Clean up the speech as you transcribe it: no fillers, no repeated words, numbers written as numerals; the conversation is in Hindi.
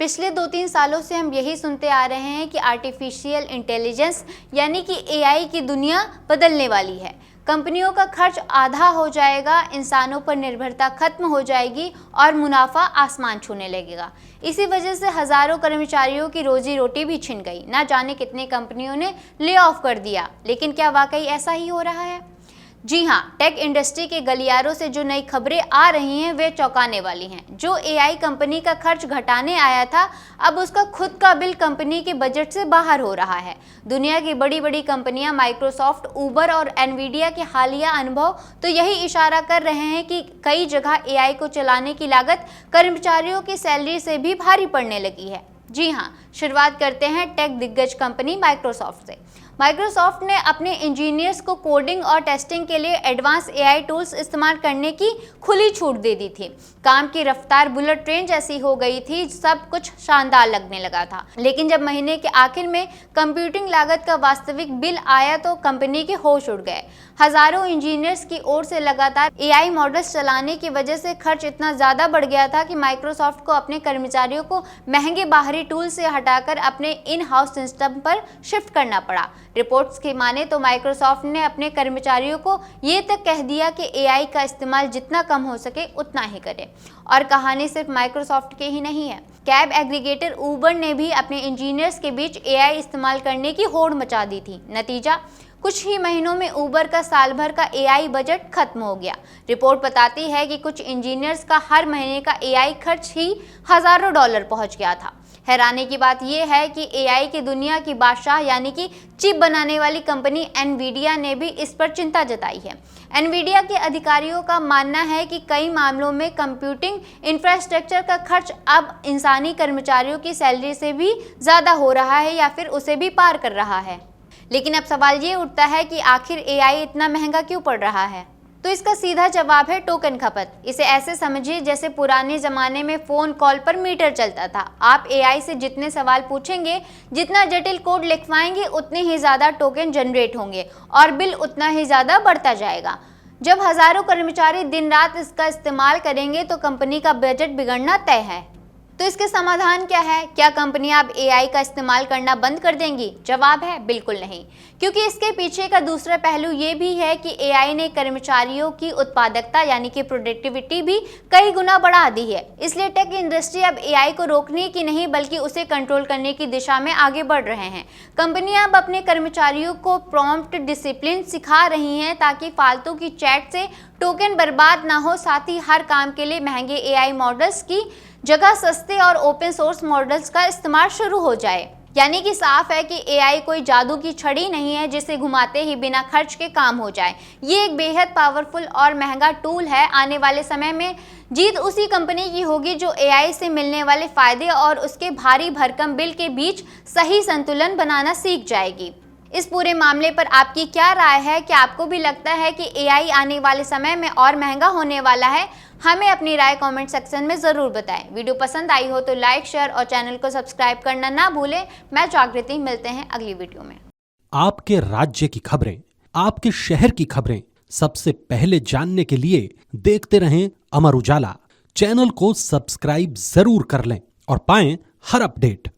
पिछले 2-3 सालों से हम यही सुनते आ रहे हैं कि आर्टिफिशियल इंटेलिजेंस यानी कि एआई की दुनिया बदलने वाली है। कंपनियों का खर्च आधा हो जाएगा, इंसानों पर निर्भरता खत्म हो जाएगी और मुनाफा आसमान छूने लगेगा। इसी वजह से हजारों कर्मचारियों की रोजी रोटी भी छिन गई। ना जाने कितने कंपनियों ने ले ऑफ कर दिया। लेकिन क्या वाकई ऐसा ही हो रहा है? जी हाँ, टेक इंडस्ट्री के गलियारों से जो नई खबरें आ रही हैं वे चौंकाने वाली हैं। जो एआई कंपनी का खर्च घटाने आया था, अब उसका खुद का बिल कंपनी के बजट से बाहर हो रहा है। दुनिया की बड़ी बड़ी कंपनियां माइक्रोसॉफ्ट, उबर और एनवीडिया के हालिया अनुभव तो यही इशारा कर रहे हैं कि कई जगह एआई को चलाने की लागत कर्मचारियों की सैलरी से भी भारी पड़ने लगी है। जी हाँ, शुरुआत करते हैं टेक दिग्गज कंपनी माइक्रोसॉफ्ट से। माइक्रोसॉफ्ट ने अपने इंजीनियर्स को कोडिंग और टेस्टिंग के लिए एडवांस एआई टूल्स इस्तेमाल करने की खुली छूट दे दी थी। काम की रफ्तार बुलेट ट्रेन जैसी हो गई थी, सब कुछ शानदार लगने लगा था। लेकिन जब महीने के आखिर में कंप्यूटिंग लागत का वास्तविक बिल आया तो कंपनी के होश उड़ गए। हजारों इंजीनियर्स की ओर से लगातार एआई मॉडल्स चलाने की वजह से खर्च इतना ज्यादा बढ़ गया था कि माइक्रोसॉफ्ट को अपने कर्मचारियों को महंगे बाहरी टूल से हटाकर अपने इन हाउस सिस्टम पर शिफ्ट करना पड़ा। रिपोर्ट्स की माने तो माइक्रोसॉफ्ट ने अपने कर्मचारियों को ये तक कह दिया कि एआई का इस्तेमाल जितना कम हो सके उतना ही करें। और कहानी सिर्फ माइक्रोसॉफ्ट की ही नहीं है। कैब एग्रीगेटर उबर ने भी अपने इंजीनियर्स के बीच एआई इस्तेमाल करने की होड़ मचा दी थी। नतीजा, कुछ ही महीनों में उबर का साल भर का एआई बजट खत्म हो गया। रिपोर्ट बताती है कि कुछ इंजीनियर्स का हर महीने का एआई खर्च ही हजारों डॉलर पहुंच गया था। हैरानी की बात यह है कि एआई की दुनिया की बादशाह यानी कि चिप बनाने वाली कंपनी एनवीडिया ने भी इस पर चिंता जताई है। एनवीडिया के अधिकारियों का मानना है कि कई मामलों में कंप्यूटिंग इंफ्रास्ट्रक्चर का खर्च अब इंसानी कर्मचारियों की सैलरी से भी ज्यादा हो रहा है या फिर उसे भी पार कर रहा है। लेकिन अब सवाल ये उठता है कि आखिर एआई इतना महंगा क्यों पड़ रहा है? तो इसका सीधा जवाब है टोकन खपत। इसे ऐसे समझिए जैसे पुराने जमाने में फोन कॉल पर मीटर चलता था। आप एआई से जितने सवाल पूछेंगे, जितना जटिल कोड लिखवाएंगे, उतने ही ज्यादा टोकन जनरेट होंगे और बिल उतना ही ज्यादा बढ़ता जाएगा। जब हजारों कर्मचारी दिन रात इसका इस्तेमाल करेंगे तो कंपनी का बजट बिगड़ना तय है। तो इसके समाधान क्या है? क्या कंपनियां अब एआई का इस्तेमाल करना बंद कर देंगी? जवाब है बिल्कुल नहीं, क्योंकि इसके पीछे का दूसरा पहलू ये भी है कि एआई ने कर्मचारियों की उत्पादकता यानी कि प्रोडक्टिविटी भी कई गुना बढ़ा दी है। इसलिए टेक इंडस्ट्री अब एआई को रोकने की नहीं बल्कि उसे कंट्रोल करने की दिशा में आगे बढ़ रहे हैं। कंपनियां अब अपने कर्मचारियों को प्रॉम्प्ट डिसिप्लिन सिखा रही हैं ताकि फालतू की चैट से टोकन बर्बाद ना हो। साथ ही हर काम के लिए महंगे एआई मॉडल्स की जगह सस्ते और ओपन सोर्स मॉडल्स का इस्तेमाल शुरू हो जाए। यानी कि साफ है कि एआई कोई जादू की छड़ी नहीं है जिसे घुमाते ही बिना खर्च के काम हो जाए। ये एक बेहद पावरफुल और महंगा टूल है। आने वाले समय में जीत उसी कंपनी की होगी जो एआई से मिलने वाले फायदे और उसके भारी भरकम बिल के बीच सही संतुलन बनाना सीख जाएगी। इस पूरे मामले पर आपकी क्या राय है? क्या आपको भी लगता है कि एआई आने वाले समय में और महंगा होने वाला है? हमें अपनी राय कमेंट सेक्शन में जरूर बताएं। वीडियो पसंद आई हो तो लाइक, शेयर और चैनल को सब्सक्राइब करना ना भूलें। मैं जागृति, मिलते हैं अगली वीडियो में। आपके राज्य की खबरें, आपके शहर की खबरें सबसे पहले जानने के लिए देखते रहें अमर उजाला। चैनल को सब्सक्राइब जरूर कर लें और पाएं हर अपडेट।